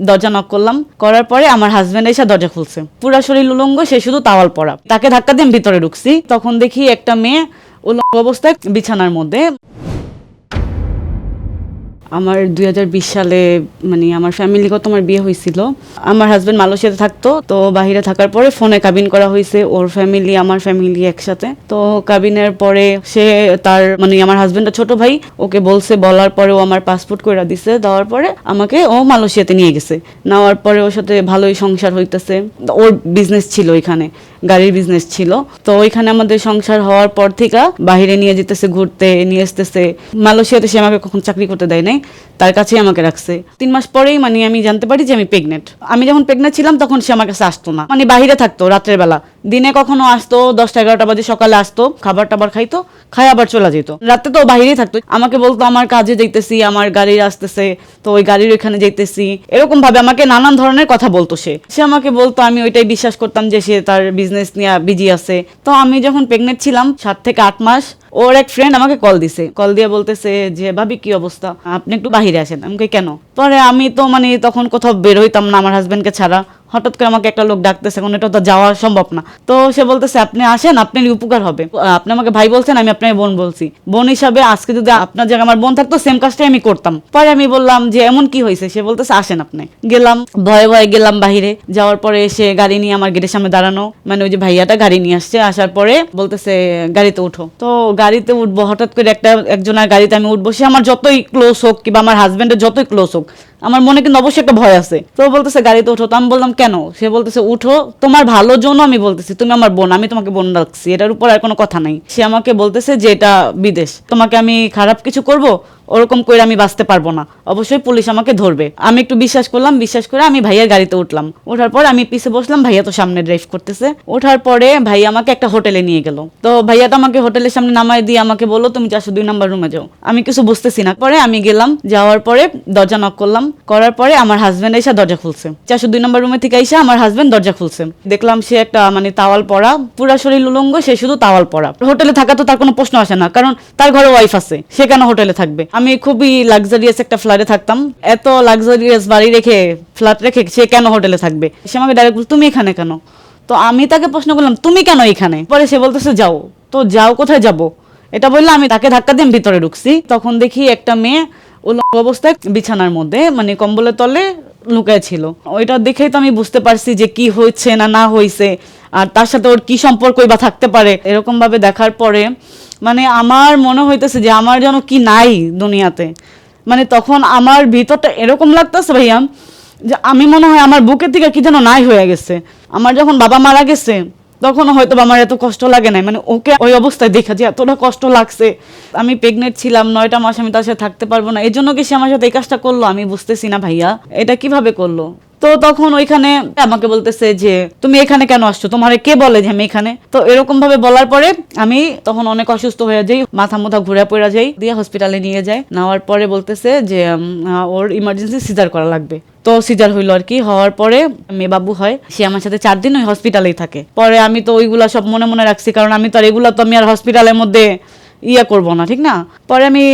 দরজা নক করলাম, করার পরে আমার হাজবেন্ড এসে দরজা খুলছে, পুরা শরীর উলঙ্গ, সে শুধু তাওয়াল পরা। তাকে ধাক্কা দিয়ে আমি ভিতরে ঢুকছি, তখন দেখি একটা মেয়ে উলঙ্গ অবস্থায় বিছানার মধ্যে। আমার 2020 সালে মানে আমার ফ্যামিলিগত আমার বিয়ে হয়েছিল। আমার হাজবেন্ড মালয়েশিয়াতে থাকতো, তো বাহিরে থাকার পরে ফোনে কাবিন করা হয়েছে, ওর ফ্যামিলি আমার ফ্যামিলি একসাথে। তো কাবিনের পরে সে তার মানে আমার হাজবেন্ডের ছোট ভাই ওকে বলছে, বলার পরে ও আমার পাসপোর্ট করে দিছে, দেওয়ার পরে আমাকে ও মালয়েশিয়াতে নিয়ে গেছে। নেওয়ার পরে ওর সাথে ভালোই সংসার হইতেছে। ওর বিজনেস ছিল এখানে, গাড়ির বিজনেস ছিল। তো ওইখানে আমাদের সংসার হওয়ার পর থেকে বাহিরে নিয়ে যেতেছে, ঘুরতে নিয়ে আসতেছে। মালয়েশিয়াতে সে আমাকে কখন চাকরি করতে দেয় নাই, তার কাছেই আমাকে রাখছে। 3 মাস পরেই মানে আমি জানতে পারি যে আমি প্রেগনেন্ট। আমি যখন প্রেগনেন্ট ছিলাম তখন সে আমার কাছে আসতো না, মানে বাহিরে থাকতো রাত্রের বেলা। দিনে কখনো আসতো 10টা-11টা বাজে, সকালে আসতো, খাবার টাবার খাইতো, খাই আবার চলে যেত। রাতে তো বাহিরেই থাকতো, আমাকে বলতো আমার কাজে যাইতেছি, আমার গাড়ি আসতেছে, তো ওই গাড়ির ওইখানে যাইতেছি, এরকম ভাবে আমাকে নানান ধরনের কথা বলতো। সে আমাকে বলতো, আমি ওইটাই বিশ্বাস করতাম যে সে তার বিজনেস নিয়ে বিজি আছে। তো আমি যখন প্রেগনেন্ট ছিলাম 7 থেকে 8 মাস, ওর এক ফ্রেন্ড আমাকে কল দিছে, কল দিয়ে বলতেছে যে ভাবি কি অবস্থা, আপনি একটু বাহিরে আসেন। আমি কেন? পরে আমি তো মানে তখন কোথাও বের হইতাম না আমার হাজবেন্ডকে ছাড়া, হঠাৎ করে আমাকে একটা লোক ডাকতেছে, এখন এটা তো যাওয়া সম্ভব না। তো সে বলতেছে আপনি আসেন, আপনার উপকার হবে। আপনি আমাকে ভাই বলছেন, আমি আপনার বোন বলছি, বোন হিসাবে আজকে যদি আপনার জায়গায় আমার বোন থাকতো সেম কাজটাই আমি করতাম। পরে আমি বললাম যে এমন কি হয়েছে, সে বলতেছে আসেন আপনি। গেলাম, ভয়ে ভয়ে গেলাম বাহিরে। যাওয়ার পরে এসে গাড়ি নিয়ে আমার গেটের সামনে দাঁড়ানো, মানে ওই যে ভাইয়াটা গাড়ি নিয়ে আসছে, আসার পরে বলতেছে গাড়িতে উঠো। তো গাড়িতে উঠবো, হঠাৎ করে একজনের গাড়িতে আমি উঠবো, সে আমার যতই ক্লোজ হোক কিংবা আমার হাজবেন্ডের যতই ক্লোজ হোক, আমার মনে কিন্তু অবশ্যই একটা ভয় আছে। তো বলতেছে গাড়িতে উঠো। তো আমি বললাম কেন? সে বলতেছে উঠো, তোমার ভালোর জন্য আমি বলতেছি, তুমি আমার বোন, আমি তোমাকে বোন রাখছি, এটার উপর আর কোনো কথা নাই। সে আমাকে বলতেছে যে এটা বিদেশ, তোমাকে আমি খারাপ কিছু করব ওরকম করে আমি বাঁচতে পারবো না, অবশ্যই পুলিশ আমাকে ধরবে। আমি একটু বিশ্বাস করলাম, বিশ্বাস করে আমি ভাইয়ার গাড়িতে উঠলাম। ওঠার পর আমি পিছে বসলাম, ভাইয়া তো সামনে ড্রাইভ করতেছে। ওঠার পরে ভাইয়া আমাকে একটা হোটেলে নিয়ে গেল। তো ভাইয়াটা আমাকে হোটেলের সামনে নামায় দিয়ে আমাকে বললো তুমি 402 নাম্বার রুমে যাও। আমি কিছু বুঝতেছি না। পরে আমি গেলাম, যাওয়ার পরে দরজা নক করলাম, করার পরে আমার হাজবেন্ড এসে দরজা খুলছে। 402 নাম্বার রুমে থেকে এসে আমার হাজবেন্ড দরজা খুলছে। দেখলাম সে একটা মানে তাওয়াল পরা, পুরা শরীর উলঙ্গ, সে শুধু তাওয়াল পরা। হোটেলে থাকা তো তার কোনো প্রশ্ন আসে না, কারণ তার ঘরে ওয়াইফ আছে, সে কেন হোটেলে থাকবে? আমি খুবই লাক্সারিয়াস একটা ফ্ল্যাটে থাকতাম, এত লাক্সারিয়াস বাড়ি রেখে ফ্ল্যাট রেখে সে কেন হোটেলে থাকবে? সে আমাকে ডাইরেক্ট বলল তুমি এখানে কেন? তো আমি তাকে প্রশ্ন করলাম তুমি কেন এখানে? পরে সে বলতেছে যাও। তো যাও, কোথায় যাব? এটা বললে আমি তাকে ধাক্কা দিয়ে ভিতরে ঢুকছি, তখন দেখি একটা মেয়ে উলঙ্গ অবস্থায় বিছানার মধ্যে মানে কম্বলের তলে লুকায় ছিল। ওইটা দেখেই তো আমি বুঝতে পারছি যে কি হয়েছে না হয়েছে, আর তার সাথে ওর কি সম্পর্কই বা থাকতে পারে। এরকম ভাবে দেখার পরে মানে আমার মনে হইতেছে যে আমার যেন কি নাই দুনিয়াতে। মানে তখন আমার ভিতরটা এরকম লাগতেছে ভাইয়া যে আমি মনে হয় আমার বুকের থেকে কি যেন নাই হয়ে গেছে। আমার যখন বাবা মারা গেছে তখন হয়তো আমার এত কষ্ট লাগে নাই, মানে ওকে ওই অবস্থায় দেখা যে এতটা কষ্ট লাগছে। আমি প্রেগনেন্ট ছিলাম 9টা মাস, আমি তার সাথে থাকতে পারবো না, এই জন্য কি সে আমার সাথে এই কাজটা করলো? আমি বুঝতেছি না ভাইয়া এটা কিভাবে করলো। তো তখন ওইখানে আমাকে বলতেছে যে তুমি এখানে কেন আসছো, তোমার কে বলে যে আমি এখানে? তো এরকম ভাবে বলার পরে আমি তখন অনেক অসুস্থ হয়ে যাই, মাথা মুথা ঘুরে পড়ে যাই, দিয়ে হসপিটালে নিয়ে যায়। নেওয়ার পরে বলতেছে যে ওর ইমার্জেন্সি সিজার করা লাগবে। তো সিজার হইলো আর কি, হওয়ার পরে মেয়ে বাবু হয়। সে আমার সাথে 4 দিন ওই হসপিটালেই থাকে। পরে আমি তো ওইগুলা সব মনে মনে রাখছি, কারণ আমি তো আর এগুলা তো আমি আর হসপিটালের মধ্যে করবো না, ঠিক না? পরে আমি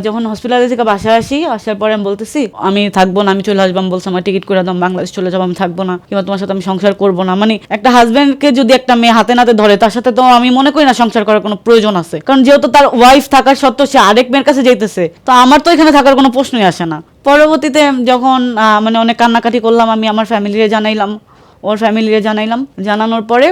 যখন হসপিটালে থেকে বাসায় আসার পরে আমি বলতেছি আমি থাকবো না, আমি চলে আসবো। আমি বলছি আমার টিকিট করে দাও, বাংলাদেশ চলে যাবো, আমি থাকবো না, কিংবা তোমার সাথে আমি সংসার করবো না। মানে একটা হাজবেন্ডকে যদি একটা মেয়ে হাতে নাতে ধরে, তার সাথে তো আমি মনে করি না সংসার করার কোনো প্রয়োজন আছে, কারণ যেহেতু তার ওয়াইফ থাকার সত্ত্বেও সে আরেক মেয়ের কাছে যাইতেছে, তো আমার তো এখানে থাকার কোনো প্রশ্নই আসে না। পরবর্তীতে যখন মানে অনেক কান্নাকাটি করলাম, আমি আমার ফ্যামিলিরে জানাইলাম, ওর ফ্যামিলিরে জানাইলাম। জানানোর পরে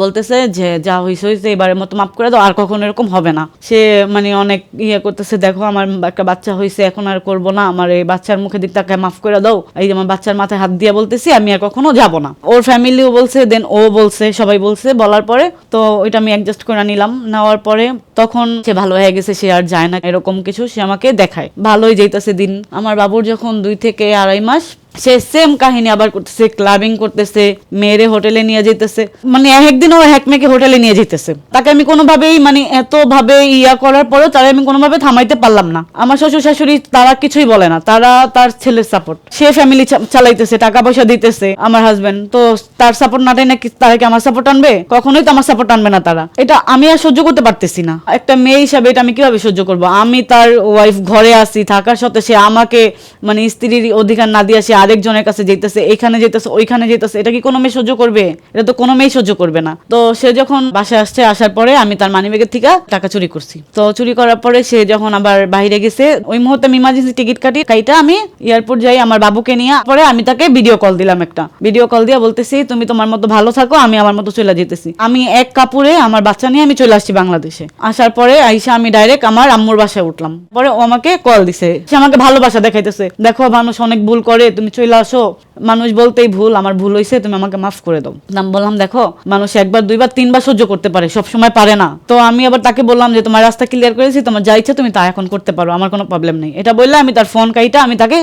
বলতেছে যে যা হয়েছে এবারের মতো মাফ করে দাও, আর কখনো এরকম হবে না। সে মানে অনেক করতেছে, দেখো আমার একটা বাচ্চা হয়েছে, এখন আর করবো না, আমার এই বাচ্চার মুখে দিক তাকে মাফ করে দাও। এই যে আমার বাচ্চার মাথায় হাত দিয়ে বলতেছি আমি আর কখনো যাব না। ওর ফ্যামিলিও বলছে, দেন ও বলছে, সবাই বলছে। বলার পরে তো ওইটা আমি অ্যাডজাস্ট করে নিলাম। নেওয়ার পরে তখন সে ভালো হয়ে গেছে, সে আর যায় না এরকম কিছু, সে আমাকে দেখায়, ভালোই যাইতেছে দিন। আমার বাবুর যখন 2 থেকে 2.5 মাস, সে সেম কাহিনী আবার করতেছে, ক্লাবিং করতেছে, মেয়েরে হোটেলে নিয়ে যেতেছে, মানে এক একদিন ও হ্যাকমেকে হোটেলে নিয়ে যেতেছে, তাকে আমি কোনোভাবেই মানে এতভাবে ইয়া করার পরেও তারা আমি কোনোভাবে থামাইতে পারলাম না। আমার শ্বশুর শাশুড়ি তারা কিছুই বলে না, তারা তার ছেলের সাপোর্ট, সে ফ্যামিলি চালাইতেছে, টাকা পয়সা দিতেছে আমার হাজবেন্ড, তো তার সাপোর্ট নাটাই নাকি তারা কি আমার সাপোর্ট আনবে? কখনোই তো আমার সাপোর্ট আনবে না তারা। এটা আমি আর সহ্য করতে পারতেছি না, একটা মেয়ে হিসাবে এটা আমি কিভাবে সহ্য করবো? আমি তার ওয়াইফ, ঘরে আসি থাকার সাথে সে আমাকে মানে স্ত্রীর অধিকার না দিয়ে সে আরেকজনের কাছে যেতেছে, এখানে যেতেছে ওইখানে যেতেছে, এটা কি কোনো মেয়ে সহ্য করবে? এটা তো কোনো মেয়ে সহ্য করবে না। তো সে যখন বাসায় আসছে, আসার পরে আমি তার মানিব্যাগের থেকে টাকা চুরি করছি। তো চুরি করার পরে সে যখন আবার বাইরে গেছে, ওই মুহূর্তে আমি ইমার্জেন্সি টিকিট কাইটা আমি এয়ারপোর্ট যাই আমার বাবুকে নিয়ে। পরে আমি তাকে ভিডিও কল দিলাম, একটা ভিডিও কল দিয়ে বলতেছি তুমি তোমার মতো ভালো থাকো, আমি আমার মতো চলে যেতেছি। আমি এক কাপড়ে আমার বাচ্চা নিয়ে আমি চলে আসছি বাংলাদেশে। আসার পরে আইসা আমি ডাইরেক্ট আমার আম্মুর বাসায় উঠলাম। পরে ও আমাকে কল দিছে, সে আমাকে ভালোবাসা দেখাইতেছে, দেখো মানুষ অনেক ভুল করে, তুমি চলে আসো, মানুষ বলতেই ভুল, আমার ভুল হয়েছে, তুমি আমাকে মাফ করে দাও। আমি বললাম দেখো মানুষ একবার দুইবার তিনবার সহ্য করতে পারে, সব সময় পারে না। তো আমি আবার তাকে বললাম যে তোমার রাস্তা ক্লিয়ার করেছি, তোমার যা ইচ্ছা তুমি তা এখন করতে পারো, আমার কোনো প্রবলেম নেই। এটা বললে আমি তার ফোন কাইটা আমি তাকে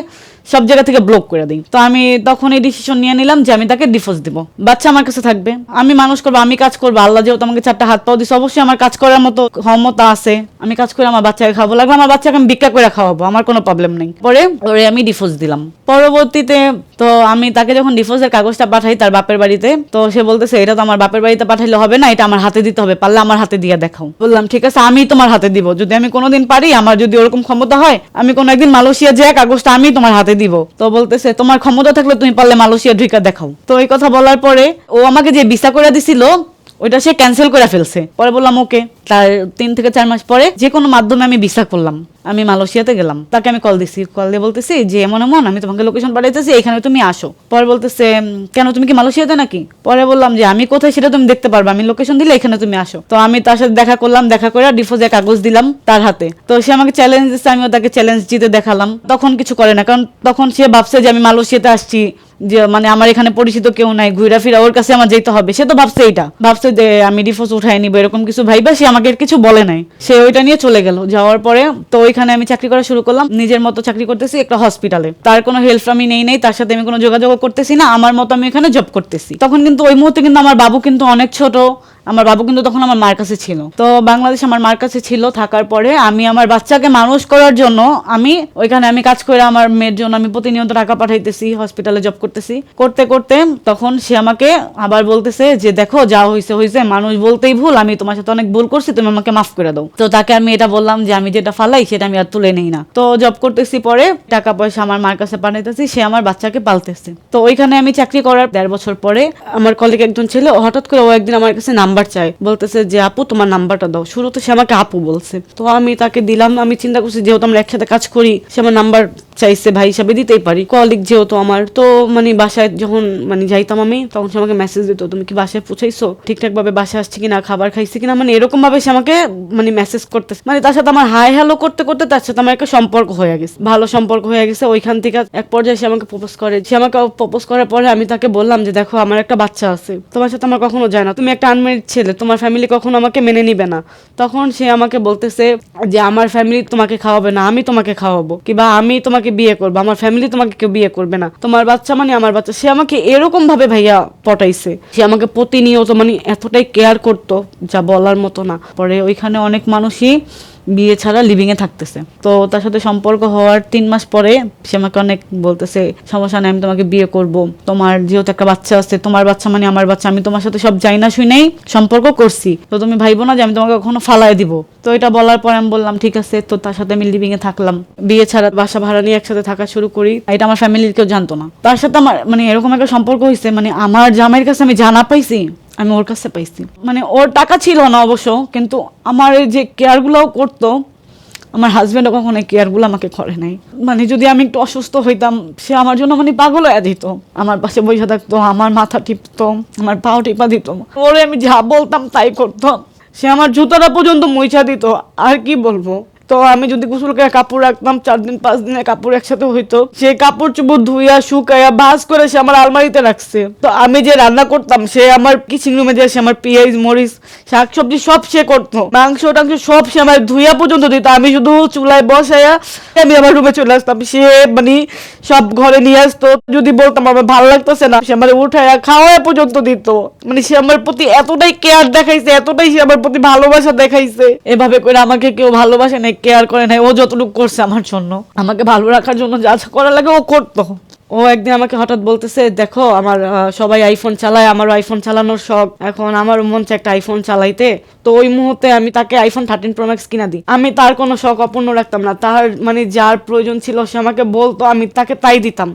সব জায়গা থেকে ব্লক করে দিই। তো আমি তখন এই ডিসিশন নিয়ে নিলাম যে আমি তাকে ডিভোর্স দিব, বাচ্চা আমার কাছে থাকবে, আমি মানুষ করবো, আমি কাজ করবো। আল্লাহ যেহেতু আমাকে 4টা হাত পাও দিচ্ছে, অবশ্যই আমার কাজ করার মতো ক্ষমতা আছে, আমি কাজ করে আমার বাচ্চাকে খাবো, লাগবে আমার বাচ্চাকে আমি ভিক্ষা করে খাওয়াবো, আমার কোনো প্রবলেম নেই। পরে ওরে আমি ডিভোর্স দিলাম। পরবর্তীতে তো আমি তাকে যখন ডিভোর্সের কাগজটা পাঠাই তার বাপের বাড়িতে, তো সে বলতেছে এটা তো আমার বাপের বাড়িতে পাঠাইলে হবে না, এটা আমার হাতে দিতে হবে, পারলে আমার হাতে দিয়ে দেখাও। বললাম ঠিক আছে, আমি তোমার হাতে দিব, যদি আমি কোনোদিন পারি, আমার যদি ওরকম ক্ষমতা হয়, আমি কোনো একদিন মালয়েশিয়া যে কাগজটা আমি তোমার হাতে দিব। তো বলতেছে তোমার ক্ষমতা থাকলে তুমি পারলে মালয়েশিয়া ঢুকা দেখাও। তো এই কথা বলার পরে ও আমাকে যে ভিসা করে দিছিল ওইটা সে ক্যান্সেল করে ফেলছে। পরে বললাম ওকে। তার 3 থেকে 4 মাস পরে যে কোনো মাধ্যমে আমি ভিসা করলাম, আমি মালয়েশিয়াতে গেলাম। তাকে আমি কল দিছি, কল দিয়ে বলতেছি যে এমন এমন আমি তোমাকে লোকেশন পাঠাইতেছি, এখানে তুমি আসো। পরে বলতেছে কেন, তুমি কি মালয়েশিয়াতে নাকি? পরে বললাম যে আমি কোথায় সেটা তুমি দেখতে পারবে, আমি লোকেশন দিলে এখানে তুমি আসো। তো আমি তার সাথে দেখা করলাম, দেখা করে ডিভোর্সের কাগজ দিলাম তার হাতে। তো সে আমাকে চ্যালেঞ্জ দিচ্ছে, আমিও তাকে চ্যালেঞ্জ জিতে দেখালাম। তখন কিছু করে না, কারণ তখন সে ভাবছে যে আমি মালয়েশিয়াতে আসছি, যে মানে আমার এখানে পরিচিত কেউ নাই, ঘুরা ফিরা ওর কাছে আমার যেতে হবে। সে তো ভাবছে ভাবছে যে আমি ডিভোর্স উঠাই নিবো, এরকম কিছু ভাইবা সে আমাকে কিছু বলে নাই, সে ওইটা নিয়ে চলে গেল। যাওয়ার পরে তো ওইখানে আমি চাকরি করা শুরু করলাম, নিজের মতো চাকরি করতেছি একটা হসপিটালে। তার কোনো হেল্প আমি নেই, তার সাথে আমি কোনো যোগাযোগ করতেছি না, আমার মতো আমি এখানে জব করতেছি। তখন কিন্তু ওই মুহূর্তে কিন্তু আমার বাবু কিন্তু অনেক ছোট, আমার বাবু কিন্তু তখন আমার মার কাছে ছিল। তো বাংলাদেশ আমার মার কাছে ছিল, থাকার পরে আমি আমার বাচ্চাকে মানুষ করার জন্য আমি ওইখানে আমি কাজ করে আমার মেয়ের জন্য আমি প্রতিনিয়ত টাকা পাঠাইতেছি, হসপিটালে জব করতেছি। করতে করতে তখন সে আমাকে আবার বলতেছে যে দেখো যা হয়েছে হয়েছে, মানুষ বলতেই ভুল, আমি তোমার সাথে অনেক ভুল করছি, তুমি আমাকে মাফ করে দাও। তো তাকে আমি এটা বললাম যে আমি যেটা ফালাই সেটা আমি আর তুলে নেই না। তো জব করতেছি, পরে টাকা পয়সা আমার মার কাছে পাঠাইতেছি, সে আমার বাচ্চাকে পালতেছে। তো ওইখানে আমি চাকরি করার 1.5 বছর পরে আমার কলিগ একজন ছিল, হঠাৎ করে ও একদিন আমার কাছে নাম্বার চাই, বলতেছে যে আপু তোমার নাম্বারটা দাও। শুরুতে সে আমাকে আপু বলছে, তো আমি তাকে দিলাম। আমি চিন্তা করছি যেহেতু আমরা একসাথে কাজ করি, সে আমার নাম্বার চাইছে, ভাই হিসাবে দিতেই পারি, কলিগ যেহেতু আমার। তো মানে বাসায় যখন মানে যাইতাম আমি, তখন সে আমাকে মেসেজ দিত তুমি কি বাসায় পৌঁছাইছো, ঠিকঠাক ভাবে বাসায় আসছি কিনা, খাবার খাইছি কিনা, মানে এরকম ভাবে সে আমাকে মানে মেসেজ করতেছে। মানে তার সাথে আমার হাই হ্যালো করতে করতে তার সাথে আমার একটা সম্পর্ক হয়ে গেছে, ভালো সম্পর্ক হয়ে গেছে। ওইখান থেকে এক পর্যায়ে সে আমাকে প্রপোজ করে। সে আমাকে প্রপোজ করার পরে আমি তাকে বললাম যে দেখো আমার একটা বাচ্চা আছে, তোমার সাথে আমার কখনো যায় না, তুমি একটা আনমেরিড ছেলে, তোমার ফ্যামিলি কখনো আমাকে মেনে নিবে না। তখন সে আমাকে বলতেছে যে আমার ফ্যামিলি তোমাকে খাওয়াবে না, আমি তোমাকে খাওয়াবো, কিংবা আমি তোমাকে বিয়ে করবো, আমার ফ্যামিলি তোমাকে কেউ বিয়ে করবে না, তোমার বাচ্চা মানে আমার বাচ্চা। সে আমাকে এরকম ভাবে ভাইয়া পটাইছে, সে আমাকে প্রতিনিয়ত মানে এতটাই কেয়ার করতো যা বলার মতো না। পরে ওইখানে অনেক মানুষই বিয়ে ছাড়া লিভিং এ থাকতেছে। তো তার সাথে সম্পর্ক হওয়ার 3 মাস পরে সে আমাকে অনেক বলতেছে সমস্যা নেই, আমি তোমাকে বিয়ে করব, তোমার যেহেতু একটা বাচ্চা আছে, তোমার বাচ্চা মানে আমার বাচ্চা, আমি তোমার সাথে সব যাই না শুনেই সম্পর্ক করছি, তো তুমি ভাইবো না যে আমি তোমাকে কখনো ফালাই দিব। তো এটা বলার পরে আমি বললাম ঠিক আছে। তো তার সাথে আমি লিভিং এ থাকলাম, বিয়ে ছাড়া বাসা ভাড়া নিয়ে একসাথে থাকা শুরু করি। এটা আমার ফ্যামিলির কেউ জানতো না। তার সাথে আমার মানে এরকম একটা সম্পর্ক হয়েছে, মানে আমার জামাইয়ের কাছে আমি জানা পাইছি, আমি ওর কাছে পাইছি। মানে ওর টাকা ছিল না অবশ্য, কিন্তু আমার যে কেয়ারগুলোও করতো, আমার হাজব্যান্ডও কখনো কেয়ারগুলো আমাকে করে নাই। মানে যদি আমি একটু অসুস্থ হইতাম, সে আমার জন্য মানে পাগল হয়ে দিত, আমার পাশে বসে থাকতো, আমার মাথা টিপতো, আমার পাও টিপা দিত, ওরে আমি যা বলতাম তাই করতো। সে আমার জুতোটা পর্যন্ত মুইছা দিত। আর কি বলবো, তো আমি যদি গোসল করে কাপড় রাখতাম 4 দিন 5 দিনের কাপড় একসাথে হইতো, সেই কাপড় চোপড় ধুইয়া শুকাইয়া ভাঁজ করে সে আমার আলমারিতে রাখছে। তো আমি যে রান্না করতাম সে আমার কিচেন রুমে যে সে আমার পেঁয়াজ মরিচ শাকসবজি সব সে করতো, মাংস টাংস সব সে আমার ধুইয়া পর্যন্ত দিত। আমি শুধু চুলায় বসাইয়া আমি আমার রুমে চলে আসতাম, সে মানে সব ঘরে নিয়ে আসতো। যদি বলতাম আমার ভালো লাগতেছে না, সে আমার উঠাইয়া খাওয়া পর্যন্ত দিত। মানে সে আমার প্রতি এতটাই কেয়ার দেখাইছে, এতটাই সে আমার প্রতি ভালোবাসা দেখাইছে। এভাবে করে আমাকে কেউ ভালোবাসে নাই, কেয়ার করে নাই। ও যতটুকু করছে আমার জন্য, আমাকে ভালো রাখার জন্য যা যা করা লাগে ও করতো। ও একদিন আমাকে হঠাৎ বলতেছে, দেখো আমার সবাই আইফোন চালায়, আমারও আইফোন চালানোর শখ, এখন আমার মন চায় একটা আইফোন চালাইতে। তো ওই মুহূর্তে আমি তাকে আইফোন 13 প্রো ম্যাক্স কিনা দিই। আমি তার কোনো শখ অপূর্ণ রাখতাম না, তার মানে যার প্রয়োজন ছিল সে আমাকে বলতো, আমি তাকে তাই দিতাম।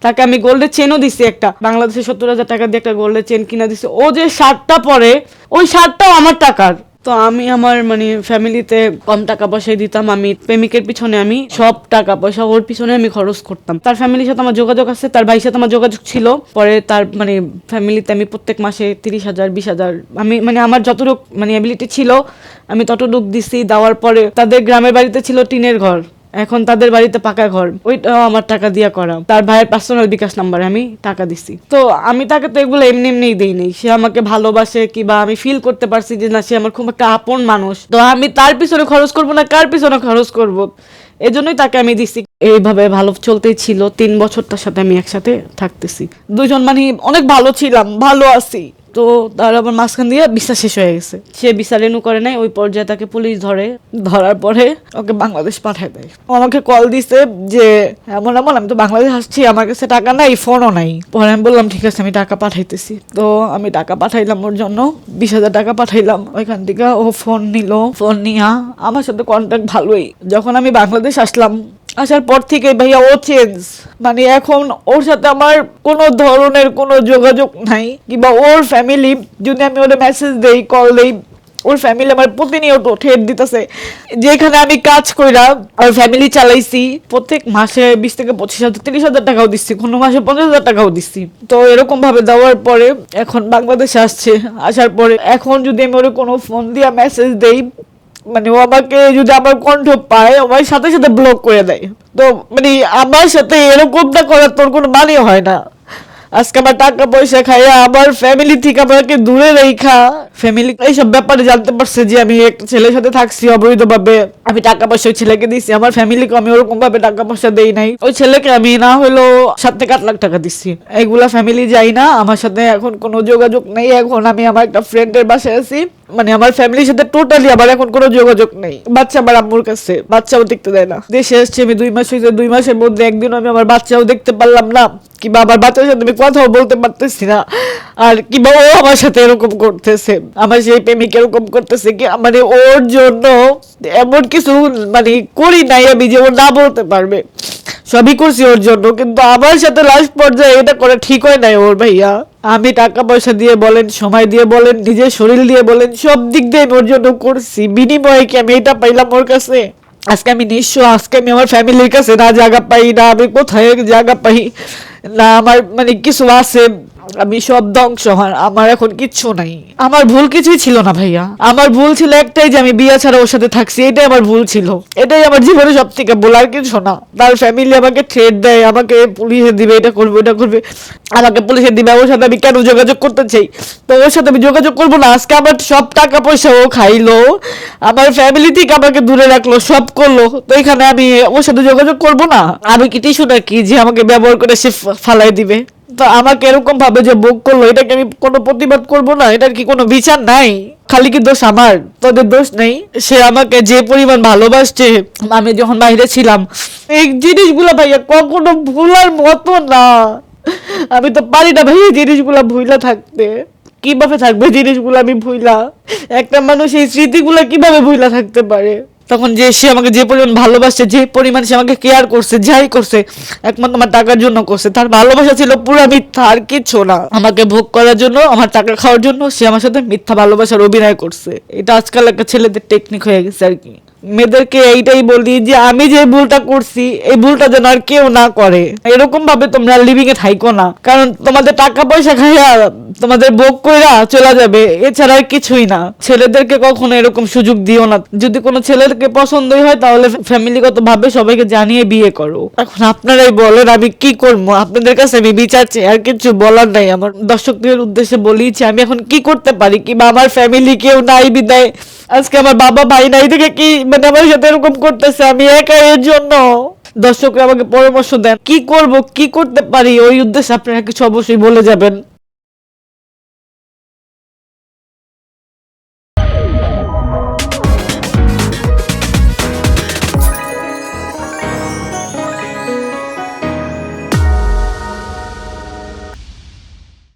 তাকে আমি গোল্ডের চেনও দিছি, একটা বাংলাদেশে 70,000 টাকা দিয়ে একটা গোল্ডের চেন কিনা দিছি। ও যে শার্টটা পরে ওই শার্টটাও আমার টাকার। তো আমি আমার মানে ফ্যামিলিতে কম টাকা পয়সায় দিতাম। আমি প্রেমিকের পিছনে আমি সব টাকা পয়সা ওর পিছনে আমি খরচ করতাম। তার ফ্যামিলির সাথে আমার যোগাযোগ আছে, তার ভাইয়ের সাথে আমার যোগাযোগ ছিল। পরে তার মানে ফ্যামিলিতে আমি প্রত্যেক মাসে 30,000 20,000 আমি মানে আমার যতটুকু মানে এবিলিটি ছিল আমি ততটুকু দিছি। দেওয়ার পরে তাদের গ্রামের বাড়িতে ছিল টিনের ঘর, এখন তাদের বাড়িতে পাকা ঘর, ওইটাও আমার টাকা দিয়া করা। তার ভাইয়ের পার্সোনাল বিকাশ নাম্বারে আমি টাকা দিছি। তো আমি তাকে তো এগুলো এমনি এমনিই দেই নাই, সে আমাকে ভালোবাসে কিবা আমি ফিল করতে পারছি যে না সে আমার খুব একটা আপন মানুষ। তো আমি তার পিছনে খরচ করব না, কার পিছনে খরচ করব, এজন্যই তাকে আমি দিছি। এইভাবে ভালো চলতেই ছিল। 3 বছর তার সাথে আমি একসাথে থাকতেছি, দুজন মানে অনেক ভালো ছিলাম, ভালো আছি। তো তার আবার মাঝখান দিয়ে বিচার শেষ হয়ে গেছে, সে বিচার রেনু করে নাই। ওই পর্যায়ে তাকে পুলিশ ধরে, ধরার পরে ওকে বাংলাদেশ পাঠায় দেয়। ও আমাকে কল দিছে যে এমন এমন, আমি তো বাংলাদেশ আসছি, আমার কাছে টাকা নাই, ফোনও নাই। পরে আমি বললাম ঠিক আছে আমি টাকা পাঠাইতেছি। তো আমি টাকা পাঠাইলাম ওর জন্য, 20,000 টাকা পাঠাইলাম। ওইখান থেকে ও ফোন নিল, ফোন নিয়া আমার সাথে কন্ট্যাক্ট ভালোই। যখন আমি বাংলাদেশ আসলাম, আসার পর থেকে ভাইয়া ও চেঞ্জ, মানে এখন ওর সাথে আমার কোনো ধরনের কোনো যোগাযোগ নাই। কিংবা ওর ফ্যামিলি যদি আমি ওদের মেসেজ দেই, কল দেই, ওর ফ্যামিলি আমার প্রতিনিয়ত ঠেট দিতেছে। যেখানে আমি কাজ কইরা ওর ফ্যামিলি চালাইছি, প্রত্যেক মাসে 20 থেকে 25,000 30,000 টাকাও দিচ্ছি, কোনো মাসে 50,000 টাকাও দিচ্ছি। তো এরকম ভাবে দেওয়ার পরে এখন বাংলাদেশে আসছে। আসার পরে এখন যদি আমি ওর কোনো ফোন দিয়া মেসেজ দেই, মানে ও আমাকে যদি আমার কণ্ঠ পায় আমার সাথে সাথে ব্লক করে দেয়। তো মানে আমার সাথে এরকমটা করার তোর কোনো মানে হয় না। আজকে আমার টাকা পয়সা খাইয়া আমার ফ্যামিলি থেকে আমাকে দূরে রেখা, ফ্যামিলি এইসব ব্যাপারে জানতে পারছে যে আমি একটা ছেলের সাথে থাকছি অবৈধভাবে, আমি টাকা পয়সা ওই ছেলেকে দিচ্ছি। আমার ফ্যামিলিকে আমি ওরকম ভাবে টাকা পয়সা দেই নাই, ওই ছেলেকে আমি না হলো 7 থেকে 8 লাখ টাকা দিচ্ছি। এগুলা ফ্যামিলি যাই না, আমার সাথে এখন কোনো যোগাযোগ নেই। এখন আমি আমার একটা ফ্রেন্ডের বাসায় আছি, মানে আমার ফ্যামিলির সাথে টোটালি আমার এখন কোনো যোগাযোগ নেই। বাচ্চা আমার আম্মুর কাছে, বাচ্চাও দেখতে দেয় না। দেশে আসছে আমি 2 মাস হয়েছে, 2 মাসের মধ্যে একদিন আমি আমার বাচ্চাও দেখতে পারলাম না, কিংবা আমার বাচ্চার সাথে আমি কথাও বলতে পারতেছি না। আর কিংবা ও আমার সাথে এরকম করতেছে, আমার সেই প্রেমিক এরকম করতেছে কি মানে ওর জন্য এমন কিছু মানে করি নাই আমি যে ও না বলতে পারবে, সবই করছি ওর জন্য। কিন্তু আমার সাথে লাস্ট পর্যায়ে এটা করে ঠিক হয় নাই ওর ভাইয়া। আমি টাকা পয়সা দিয়ে বলেন, সময় দিয়ে বলেন, নিজের শরীর দিয়ে বলেন, সব দিক দিয়ে আমি ওর জন্য করছি। বিনিময়ে কি আমি এটা পাইলাম ওর কাছে? আজকে আমি নিঃস্ব, আজকে আমি আমার ফ্যামিলির কাছে না জায়গা পাই, না আমি কোথায় জায়গা পাই, না আমার মানে কিছু আছে, আমি সব ধ্বংস। আমার এখন কিচ্ছু নাই। আমার ভুল কিছুই ছিল না ভাইয়া, আমার ভুল ছিল একটাই যে আমি বিয়া ছাড়া ওর সাথে থাকছি, এটাই আমার ভুল ছিল। এটাই আমার জীবনে সব থেকে ভুল, আর কিছু না। তার ফ্যামিলি আমাকে থ্রেট দেয়, আমাকে পুলিশে দিবে, এটা করবে এটা করবে, আমাকে পুলিশে দিবে। ওর সাথে আমি কেন যোগাযোগ করতে চাই? তো ওর সাথে আমি যোগাযোগ করবো না। আজকে আমার সব টাকা পয়সা ও খাইলো, আমার ফ্যামিলি থেকে আমাকে দূরে রাখলো, সব করলো। তো এখানে আমি ওর সাথে যোগাযোগ করবো না? আমি কি টিস্যু নাকি যে আমাকে ব্যবহার করে সে ফালাই দিবে? তো আমাকে এরকম ভাবে যে ভোগ করলো, এটাকে আমি কোনো প্রতিবাদ করবো না? এটার কি কোনো বিচার নাই? খালি কি দোষ আমার? তোদের দোষ নেই? সে আমাকে যে পরিমাণ ভালোবাসছে, আমি যখন বাইরে ছিলাম, এই জিনিসগুলো ভাইয়া কখনো ভুলার মতো না। আমি তো পারি না ভাই এই জিনিসগুলা ভুইলা থাকতে। কিভাবে থাকবে জিনিসগুলো আমি ভুইলা? একটা মানুষ এই স্মৃতিগুলো কিভাবে ভুইলা থাকতে পারে? তখন যে সে আমাকে যে পরিমাণ ভালোবাসছে, যে পরিমাণ সে আমাকে কেয়ার করছে, যাই করছে একমাত্র আমার টাকার জন্য করছে। তার ভালোবাসা ছিল পুরো মিথ্যা, আর কিচ্ছু না। আমাকে ভোগ করার জন্য, আমার টাকা খাওয়ার জন্য সে আমার সাথে মিথ্যা ভালোবাসার অভিনয় করছে। এটা আজকাল একটা ছেলেদের টেকনিক হয়ে গেছে আর কি। মেয়েদেরকে এইটাই বলি যে আমি যে ভুলটা করছি এই ভুলটা যেন আর কেউ না করে। এরকম ভাবে তোমরা লিভিং এ থাইকো না, কারণ তোমাদের টাকা পয়সা খাইয়া তোমাদের ভোগ কইরা চলে যাবে, এছাড়া আর কিছুই না। ছেলেদেরকে কখনো এরকম সুযোগ দিও না। যদি কোনো ছেলেকে পছন্দই হয় তাহলে ফ্যামিলিগত ভাবে সবাইকে জানিয়ে বিয়ে করো। এখন আপনারাই বলেন আমি কি করবো, আপনাদের কাছে আমি বিচার চাই, আর কিছু বলার নাই আমার। দর্শকদের উদ্দেশ্যে বলিছি আমি এখন কি করতে পারি, কিংবা আমার ফ্যামিলি কেউ নাই বিদায় আজকে আমার বাবা ভাই নাই থেকে কি মানে আমার সাথে এরকম করতেছে, আমি একা এর জন্য। দর্শকরা আমাকে পরামর্শ দেন কি করব, কি করতে পারি, ওই উদ্দেশ্যে আপনারা কিছু অবশ্যই বলে যাবেন।